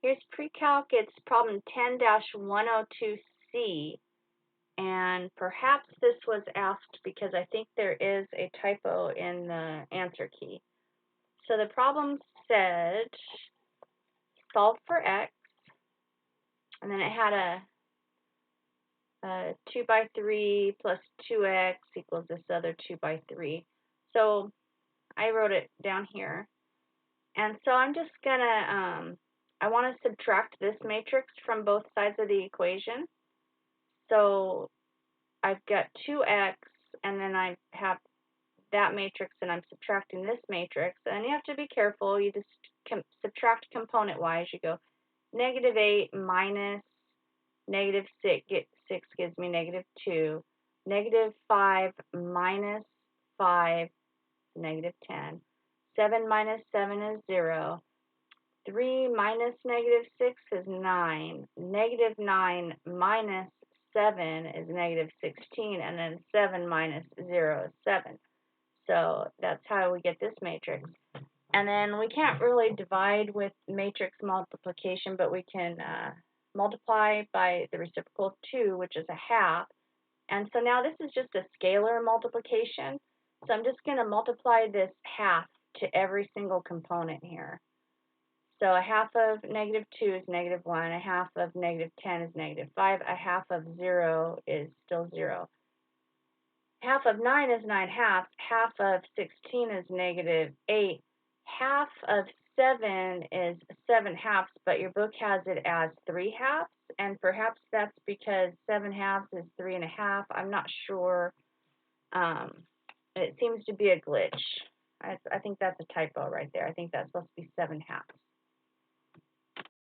Here's pre-calc. It's problem 10-102C, and perhaps this was asked because I think there is a typo in the answer key. So the problem said solve for x, and then it had a 2 by 3 plus 2x equals this other 2 by 3. So I wrote it down here. And so I'm just going to, I want to subtract this matrix from both sides of the equation. So I've got 2x, and then I have that matrix, and I'm subtracting this matrix. And you have to be careful. You just subtract component-wise. You go -8 minus -6 gives me -2. -5 minus 5 is -10. 7 minus 7 is 0. 3 minus -6 is 9. -9 minus 7 is -16. And then 7 minus 0 is 7. So that's how we get this matrix. And then we can't really divide with matrix multiplication, but we can multiply by the reciprocal of 2, which is a half. And so now this is just a scalar multiplication. So I'm just going to multiply this half to every single component here. So a half of -2 is -1, a half of -10 is -5, a half of 0 is still 0. Half of 9 is 9 halves, half of 16 is -8, half of 7 is 7 halves, but your book has it as 3 halves, and perhaps that's because 7 halves is 3 1/2. I'm not sure. It seems to be a glitch. I think that's a typo right there. I think that's supposed to be 7 halves.